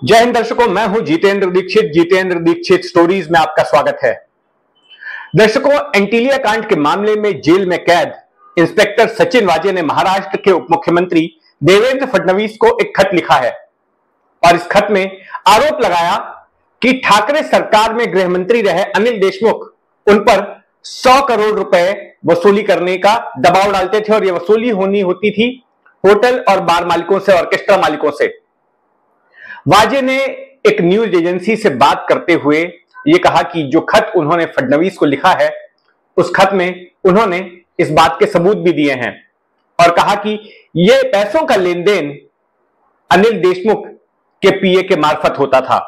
जय हिंद दर्शकों, मैं हूं जितेंद्र दीक्षित स्टोरीज में आपका स्वागत है। दर्शकों, एंटीलिया कांड के मामले में जेल में कैद इंस्पेक्टर सचिन वाजे ने महाराष्ट्र के उप मुख्यमंत्री देवेंद्र फडणवीस को एक खत लिखा है और इस खत में आरोप लगाया कि ठाकरे सरकार में गृह मंत्री रहे अनिल देशमुख उन पर 100 करोड़ रुपए वसूली करने का दबाव डालते थे और यह वसूली होनी होती थी होटल और बार मालिकों से, ऑर्केस्ट्रा मालिकों से। वाजे ने एक न्यूज एजेंसी से बात करते हुए यह कहा कि जो खत उन्होंने फडणवीस को लिखा है उस खत में उन्होंने इस बात के सबूत भी दिए हैं और कहा कि यह पैसों का लेन देन अनिल देशमुख के पीए के मार्फत होता था।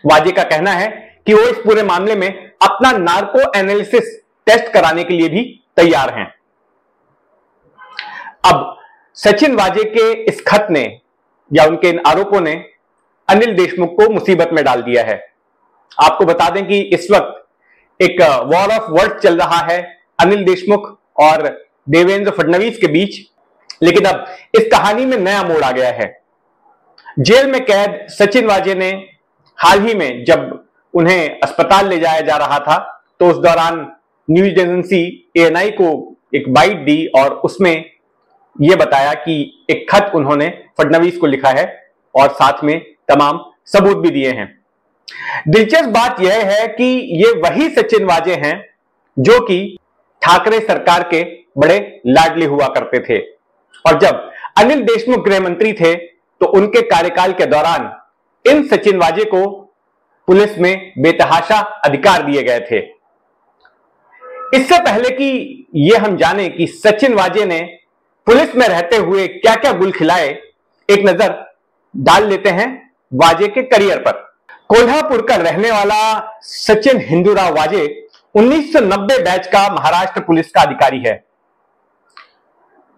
वाजे का कहना है कि वो इस पूरे मामले में अपना नार्को एनालिसिस टेस्ट कराने के लिए भी तैयार हैं। अब सचिन वाजे के इस खत ने या उनके इन आरोपों ने अनिल देशमुख को मुसीबत में डाल दिया है। आपको बता दें कि इस वक्त एक वॉर ऑफ वर्ड्स चल रहा है अनिल देशमुख और देवेंद्र फडणवीस के बीच, लेकिन अब इस कहानी में नया मोड़ आ गया है। जेल में कैद सचिन वाजे ने हाल ही में जब उन्हें अस्पताल ले जाया जा रहा था तो उस दौरान न्यूज एजेंसी एएनआई को एक बाइट दी और उसमें यह बताया कि एक खत उन्होंने फडणवीस को लिखा है और साथ में तमाम सबूत भी दिए हैं। दिलचस्प बात यह है कि ये वही सचिन वाजे हैं जो कि ठाकरे सरकार के बड़े लाडले हुआ करते थे और जब अनिल देशमुख गृह मंत्री थे तो उनके कार्यकाल के दौरान इन सचिन वाजे को पुलिस में बेतहाशा अधिकार दिए गए थे। इससे पहले कि यह हम जाने कि सचिन वाजे ने पुलिस में रहते हुए क्या क्या गुल खिलाए, एक नजर डाल लेते हैं वाजे के करियर पर। कोल्हापुर का रहने वाला सचिन हिंदूराव वाजे 1990 बैच का महाराष्ट्र पुलिस का अधिकारी है।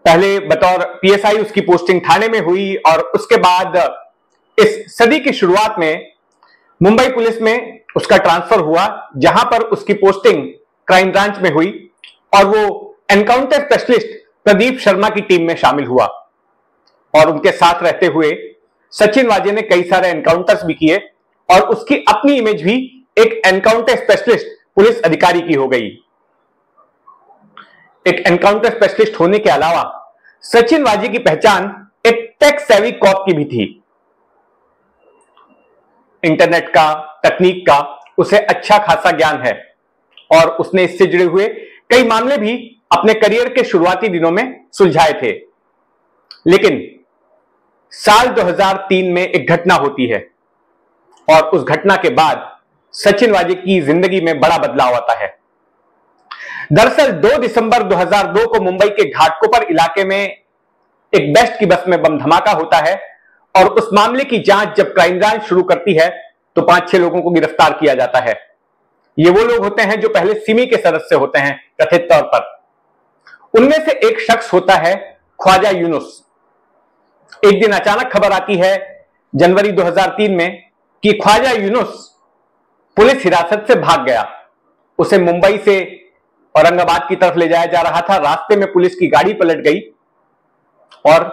पहले बतौर पीएसआई उसकी पोस्टिंग थाने में हुई और उसके बाद इस सदी की शुरुआत में मुंबई पुलिस में उसका ट्रांसफर हुआ, जहां पर उसकी पोस्टिंग क्राइम ब्रांच में हुई और वो एनकाउंटर स्पेशलिस्ट प्रदीप शर्मा की टीम में शामिल हुआ और उनके साथ रहते हुए सचिन वाजे ने कई सारे एनकाउंटर्स भी किए और उसकी अपनी इमेज भी एक एनकाउंटर स्पेशलिस्ट पुलिस अधिकारी की हो गई। एक एनकाउंटर स्पेशलिस्ट होने के अलावा सचिन वाजे की पहचान एक टेक सेवी कॉप की भी थी। इंटरनेट का, तकनीक का उसे अच्छा खासा ज्ञान है और उसने इससे जुड़े हुए कई मामले भी अपने करियर के शुरुआती दिनों में सुलझाए थे। लेकिन साल 2003 में एक घटना होती है और उस घटना के बाद सचिन वाजे की जिंदगी में बड़ा बदलाव आता है। दरअसल 2 दिसंबर 2002 को मुंबई के घाटकोपर इलाके में एक बेस्ट की बस में बम धमाका होता है और उस मामले की जांच जब क्राइम ब्रांच शुरू करती है तो 5-6 लोगों को गिरफ्तार किया जाता है। ये वो लोग होते हैं जो पहले सिमी के सदस्य होते हैं कथित तौर पर। उनमें से एक शख्स होता है ख्वाजा यूनुस। एक दिन अचानक खबर आती है जनवरी 2003 में कि ख्वाजा यूनुस पुलिस हिरासत से भाग गया। उसे मुंबई से औरंगाबाद की तरफ ले जाया जा रहा था। रास्ते में पुलिस की गाड़ी पलट गई और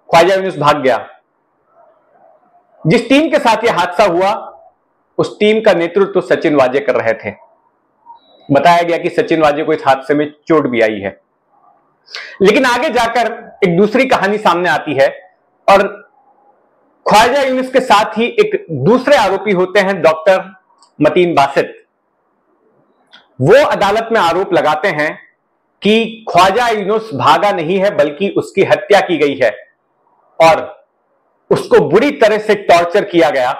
ख्वाजा यूनुस भाग गया। जिस टीम के साथ यह हादसा हुआ उस टीम का नेतृत्व सचिन वाजे कर रहे थे। बताया गया कि सचिन वाजे को इस हादसे में चोट भी आई है। लेकिन आगे जाकर एक दूसरी कहानी सामने आती है और ख्वाजा यूनुस के साथ ही एक दूसरे आरोपी होते हैं डॉक्टर मतीन बासित। वो अदालत में आरोप लगाते हैं कि ख्वाजा यूनुस भागा नहीं है बल्कि उसकी हत्या की गई है और उसको बुरी तरह से टॉर्चर किया गया।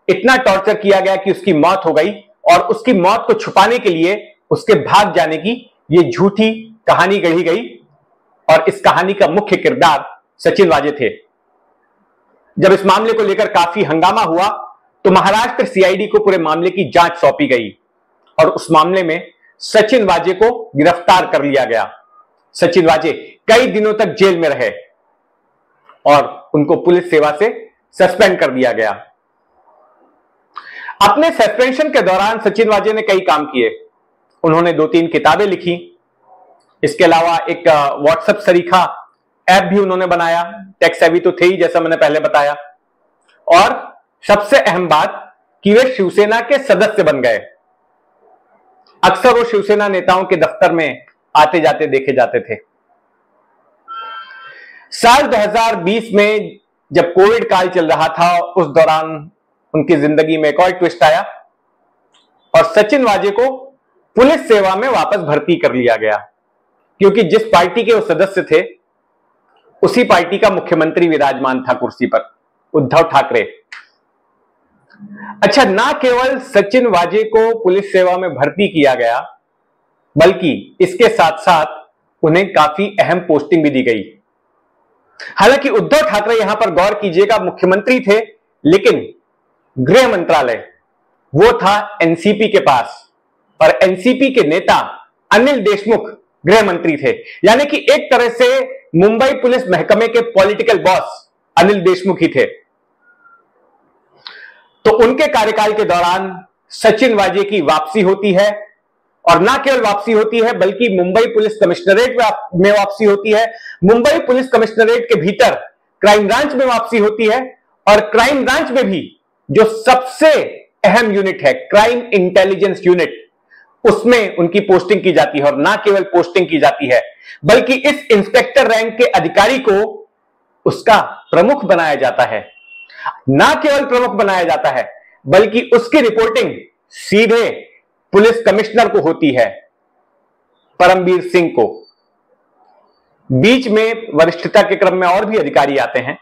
इतना टॉर्चर किया गया कि उसकी मौत हो गई और उसकी मौत को छुपाने के लिए उसके भाग जाने की यह झूठी कहानी गढ़ी गई और इस कहानी का मुख्य किरदार सचिन वाजे थे। जब इस मामले को लेकर काफी हंगामा हुआ तो महाराष्ट्र सीआईडी को पूरे मामले की जांच सौंपी गई और उस मामले में सचिन वाजे को गिरफ्तार कर लिया गया। सचिन वाजे कई दिनों तक जेल में रहे और उनको पुलिस सेवा से सस्पेंड कर दिया गया। अपने सस्पेंशन के दौरान सचिन वाजे ने कई काम किए। उन्होंने 2-3 किताबें लिखी। इसके अलावा एक व्हाट्सएप सरीखा ऐप भी उन्होंने बनाया। टेक सेवी तो थे ही, जैसा मैंने पहले बताया। और सबसे अहम बात कि वे शिवसेना के सदस्य बन गए। अक्सर वो शिवसेना नेताओं के दफ्तर में आते जाते देखे जाते थे। साल 2020 में जब कोविड काल चल रहा था, उस दौरान उनकी जिंदगी में एक और ट्विस्ट आया और सचिन वाजे को पुलिस सेवा में वापस भर्ती कर लिया गया, क्योंकि जिस पार्टी के वो सदस्य थे उसी पार्टी का मुख्यमंत्री विराजमान था कुर्सी पर, उद्धव ठाकरे। अच्छा, ना केवल सचिन वाजे को पुलिस सेवा में भर्ती किया गया, बल्कि इसके साथ साथ उन्हें काफी अहम पोस्टिंग भी दी गई। हालांकि उद्धव ठाकरे यहां पर गौर कीजिएगा मुख्यमंत्री थे, लेकिन गृह मंत्रालय वो था एनसीपी के पास, और एनसीपी के नेता अनिल देशमुख गृह मंत्री थे। यानी कि एक तरह से मुंबई पुलिस महकमे के पॉलिटिकल बॉस अनिल देशमुख ही थे। तो उनके कार्यकाल के दौरान सचिन वाजे की वापसी होती है, और ना केवल वापसी होती है बल्कि मुंबई पुलिस कमिश्नरेट में वापसी होती है। मुंबई पुलिस कमिश्नरेट के भीतर क्राइम ब्रांच में वापसी होती है, और क्राइम ब्रांच में भी जो सबसे अहम यूनिट है क्राइम इंटेलिजेंस यूनिट, उसमें उनकी पोस्टिंग की जाती है। और ना केवल पोस्टिंग की जाती है बल्कि इस इंस्पेक्टर रैंक के अधिकारी को उसका प्रमुख बनाया जाता है। ना केवल प्रमुख बनाया जाता है बल्कि उसकी रिपोर्टिंग सीधे पुलिस कमिश्नर को होती है, परमबीर सिंह को। बीच में वरिष्ठता के क्रम में और भी अधिकारी आते हैं।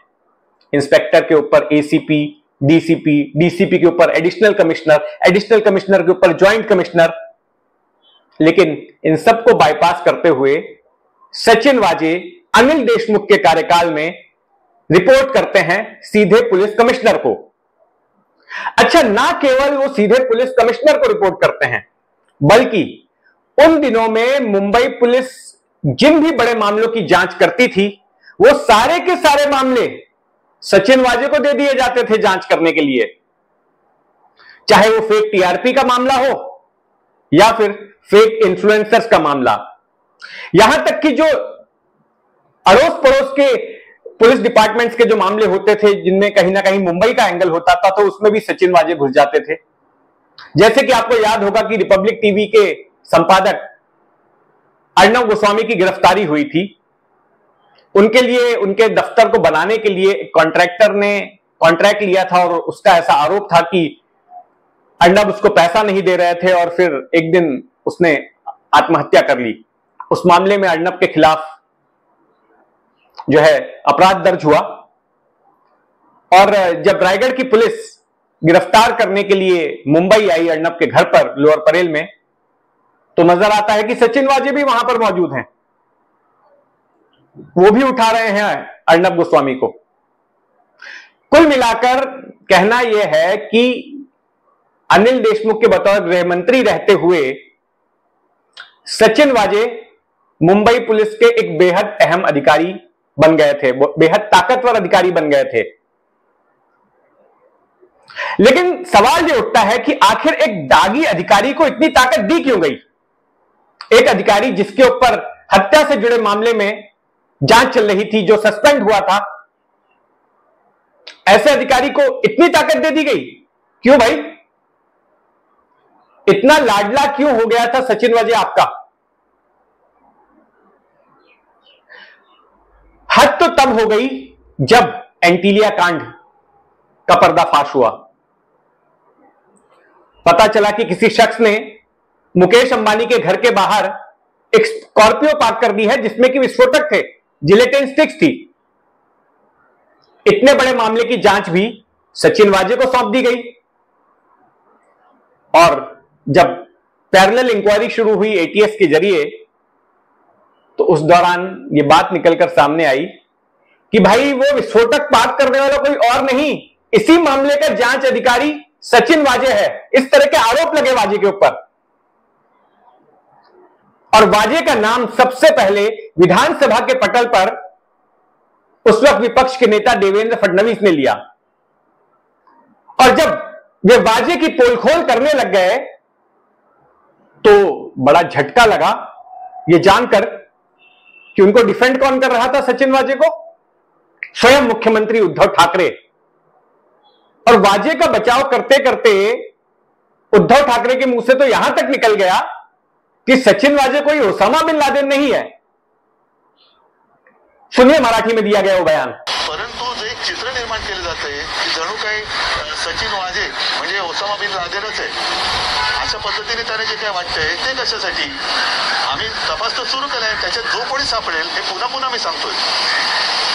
इंस्पेक्टर के ऊपर एसीपी, डीसीपी, डीसीपी के ऊपर एडिशनल कमिश्नर, एडिशनल कमिश्नर के ऊपर ज्वाइंट कमिश्नर। लेकिन इन सबको बाईपास करते हुए सचिन वाजे अनिल देशमुख के कार्यकाल में रिपोर्ट करते हैं सीधे पुलिस कमिश्नर को। अच्छा, ना केवल वो सीधे पुलिस कमिश्नर को रिपोर्ट करते हैं, बल्कि उन दिनों में मुंबई पुलिस जिन भी बड़े मामलों की जांच करती थी, वो सारे के सारे मामले सचिन वाजे को दे दिए जाते थे जांच करने के लिए। चाहे वो फेक टीआरपी का मामला हो या फिर फेक इन्फ्लुएंसर्स का मामला, यहां तक कि जो अड़ोस पड़ोस के पुलिस डिपार्टमेंट्स के जो मामले होते थे जिनमें कहीं ना कहीं मुंबई का एंगल होता था, तो उसमें भी सचिन वाजे घुस जाते थे। जैसे कि आपको याद होगा कि रिपब्लिक टीवी के संपादक अर्णव गोस्वामी की गिरफ्तारी हुई थी। उनके लिए, उनके दफ्तर को बनाने के लिए कॉन्ट्रैक्टर ने कॉन्ट्रैक्ट लिया था, और उसका ऐसा आरोप था कि अर्णव उसको पैसा नहीं दे रहे थे, और फिर एक दिन उसने आत्महत्या कर ली। उस मामले में अर्णव के खिलाफ जो है अपराध दर्ज हुआ, और जब रायगढ़ की पुलिस गिरफ्तार करने के लिए मुंबई आई अर्णव के घर पर लोअर परेल में, तो नजर आता है कि सचिन वाजे भी वहां पर मौजूद हैं। वो भी उठा रहे हैं अर्णव गोस्वामी को। कुल मिलाकर कहना यह है कि अनिल देशमुख के बतौर गृह मंत्री रहते हुए सचिन वाजे मुंबई पुलिस के एक बेहद अहम अधिकारी बन गए थे, बेहद ताकतवर अधिकारी बन गए थे। लेकिन सवाल यह उठता है कि आखिर एक दागी अधिकारी को इतनी ताकत दी क्यों गई? एक अधिकारी जिसके ऊपर हत्या से जुड़े मामले में जांच चल रही थी, जो सस्पेंड हुआ था, ऐसे अधिकारी को इतनी ताकत दे दी गई क्यों भाई? इतना लाडला क्यों हो गया था सचिन वाजे आपका? हद तो तब हो गई जब एंटीलिया कांड का पर्दाफाश हुआ। पता चला कि किसी शख्स ने मुकेश अंबानी के घर के बाहर एक स्कॉर्पियो पार्क कर दी है जिसमें कि विस्फोटक थे, जिलेटिन स्टिक्स थी। इतने बड़े मामले की जांच भी सचिन वाजे को सौंप दी गई, और जब पैरेलल इंक्वायरी शुरू हुई एटीएस के जरिए, तो उस दौरान यह बात निकलकर सामने आई कि भाई वो विस्फोटक पार्क करने वाला कोई और नहीं, इसी मामले का जांच अधिकारी सचिन वाजे है। इस तरह के आरोप लगे वाजे के ऊपर, और वाजे का नाम सबसे पहले विधानसभा के पटल पर उस वक्त विपक्ष के नेता देवेंद्र फडणवीस ने लिया। और जब वे वाजे की पोलखोल करने लग गए तो बड़ा झटका लगा यह जानकर कि उनको डिफेंड कौन कर रहा था सचिन वाजे को? स्वयं मुख्यमंत्री उद्धव ठाकरे। और वाजे का बचाव करते करते उद्धव ठाकरे के मुंह से तो यहां तक निकल गया कि सचिन वाजे कोई ओसामा बिन लादेन नहीं है। सुनिए मराठी में दिया गया वो बयान। परंतु जे एक चित्र निर्माण केलं जातंय की जणू काही सचिन वाजे म्हणजे ओसामा बिन लादेनच आहे, अशा पद्धतीने त्याने जे काय वाटतंय ते कशासाठी आम्ही तपास तर सुरू केलाय। त्याच्यात जो कोणी सापडेल हे पुन्हा मी सांगतोय,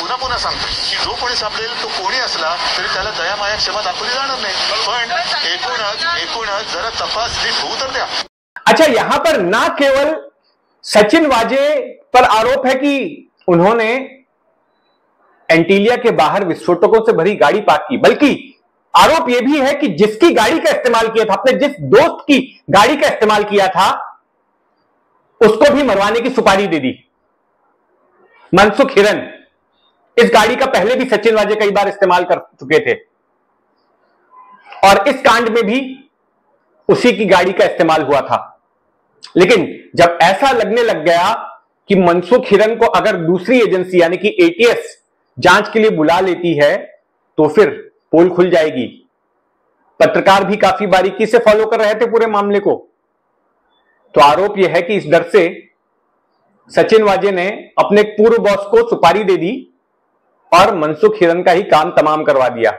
पुन्हा सांगतोय की जो कोणी सापडेल तो कोणी असला तरी त्याला दया माया क्षमा दाखवली जाणार नाही, पण एकूणच जरा तपास नीट होऊ तर द्या। अच्छा, यहां पर ना केवल सचिन वाजे पर आरोप है कि उन्होंने एंटीलिया के बाहर विस्फोटकों से भरी गाड़ी पार्क की, बल्कि आरोप यह भी है कि जिसकी गाड़ी का इस्तेमाल किया था, अपने जिस दोस्त की गाड़ी का इस्तेमाल किया था, उसको भी मरवाने की सुपारी दे दी। मनसुख हिरन इस गाड़ी का पहले भी सचिन वाजे कई बार इस्तेमाल कर चुके थे और इस कांड में भी उसी की गाड़ी का इस्तेमाल हुआ था। लेकिन जब ऐसा लगने लग गया कि मनसुख हिरन को अगर दूसरी एजेंसी यानी कि एटीएस जांच के लिए बुला लेती है तो फिर पोल खुल जाएगी। पत्रकार भी काफी बारीकी से फॉलो कर रहे थे पूरे मामले को। तो आरोप यह है कि इस डर से सचिन वाजे ने अपने पूर्व बॉस को सुपारी दे दी और मनसुख हिरन का ही काम तमाम करवा दिया।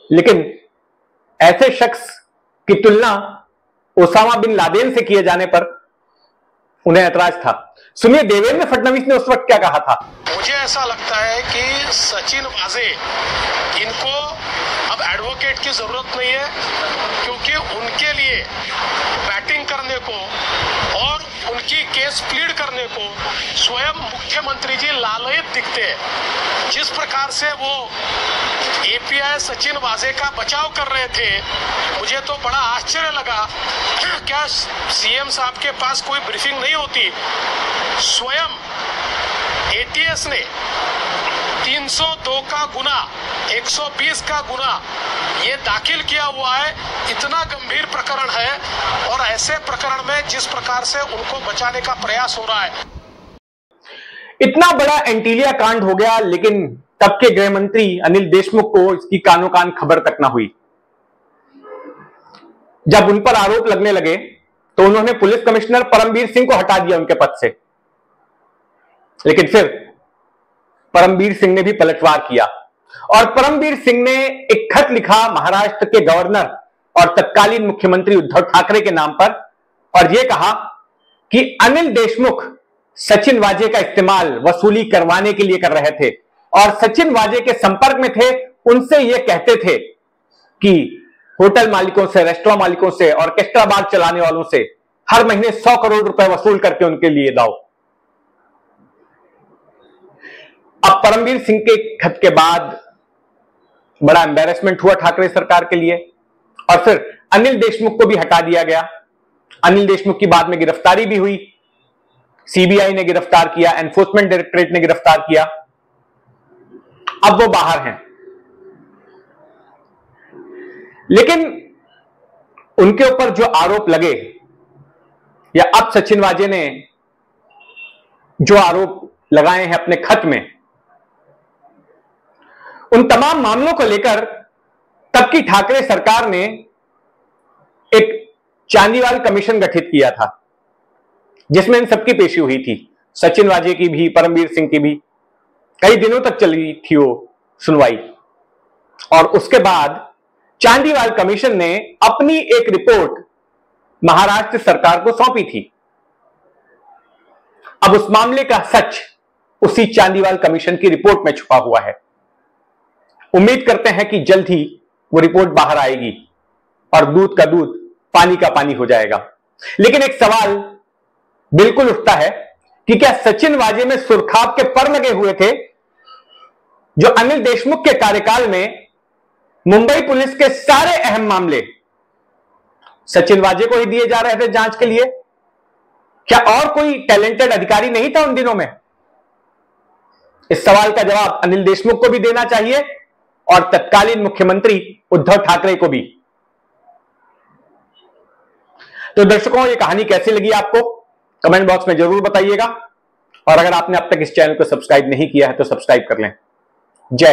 लेकिन ऐसे शख्स की तुलना ओसामा बिन लादेन से किए जाने पर उन्हें ऐतराज था। सुनिए देवेंद्र फडणवीस ने उस वक्त क्या कहा था। मुझे ऐसा लगता है कि सचिन वाजे इनको अब एडवोकेट की जरूरत नहीं है, क्योंकि उनके लिए बैटिंग करने को और उनकी केस प्लीड करने को स्वयं मुख्यमंत्री जी लालयित दिखते हैं। जिस प्रकार से वो एपीआई सचिन वाजे का बचाव कर रहे थे, मुझे तो बड़ा आश्चर्य लगा। क्या सीएम साहब के पास कोई ब्रीफिंग नहीं होती? स्वयं एटीएस ने 302 का गुना, 120 का गुना ये दाखिल किया हुआ है। इतना गंभीर प्रकरण है और ऐसे प्रकरण में जिस प्रकार से उनको बचाने का प्रयास हो रहा है। इतना बड़ा एंटीलिया कांड हो गया, लेकिन तब के गृह मंत्री अनिल देशमुख को इसकी कानो कान खबर तक ना हुई। जब उन पर आरोप लगने लगे तो उन्होंने पुलिस कमिश्नर परमबीर सिंह को हटा दिया उनके पद से। लेकिन फिर परमबीर सिंह ने भी पलटवार किया और परमबीर सिंह ने एक खत लिखा महाराष्ट्र के गवर्नर और तत्कालीन मुख्यमंत्री उद्धव ठाकरे के नाम पर और यह कहा कि अनिल देशमुख सचिन वाजे का इस्तेमाल वसूली करवाने के लिए कर रहे थे और सचिन वाजे के संपर्क में थे। उनसे यह कहते थे कि होटल मालिकों से, रेस्टोरेंट मालिकों से, ऑर्केस्ट्रा बार चलाने वालों से हर महीने 100 करोड़ रुपए वसूल करके उनके लिए दाओ। अब परमबीर सिंह के खत के बाद बड़ा एम्बैरेसमेंट हुआ ठाकरे सरकार के लिए और फिर अनिल देशमुख को भी हटा दिया गया। अनिल देशमुख की बाद में गिरफ्तारी भी हुई, सीबीआई ने गिरफ्तार किया, एनफोर्समेंट डायरेक्टरेट ने गिरफ्तार किया। अब वो बाहर हैं, लेकिन उनके ऊपर जो आरोप लगे या अब सचिन वाजे ने जो आरोप लगाए हैं अपने खत में, उन तमाम मामलों को लेकर तब की ठाकरे सरकार ने एक चांदीवाल कमीशन गठित किया था जिसमें इन सबकी पेशी हुई थी, सचिन वाजे की भी, परमबीर सिंह की भी। कई दिनों तक चली थी वो सुनवाई और उसके बाद चांदीवाल कमीशन ने अपनी एक रिपोर्ट महाराष्ट्र सरकार को सौंपी थी। अब उस मामले का सच उसी चांदीवाल कमीशन की रिपोर्ट में छुपा हुआ है। उम्मीद करते हैं कि जल्द ही वो रिपोर्ट बाहर आएगी और दूध का दूध, पानी का पानी हो जाएगा। लेकिन एक सवाल बिल्कुल उठता है कि क्या सचिन वाजे में सुरखाब के पर लगे हुए थे जो अनिल देशमुख के कार्यकाल में मुंबई पुलिस के सारे अहम मामले सचिन वाजे को ही दिए जा रहे थे जांच के लिए? क्या और कोई टैलेंटेड अधिकारी नहीं था उन दिनों में? इस सवाल का जवाब अनिल देशमुख को भी देना चाहिए और तत्कालीन मुख्यमंत्री उद्धव ठाकरे को भी। तो दर्शकों, ये कहानी कैसी लगी आपको कमेंट बॉक्स में जरूर बताइएगा और अगर आपने अब तक इस चैनल को सब्सक्राइब नहीं किया है तो सब्सक्राइब कर लें। जय हिंद।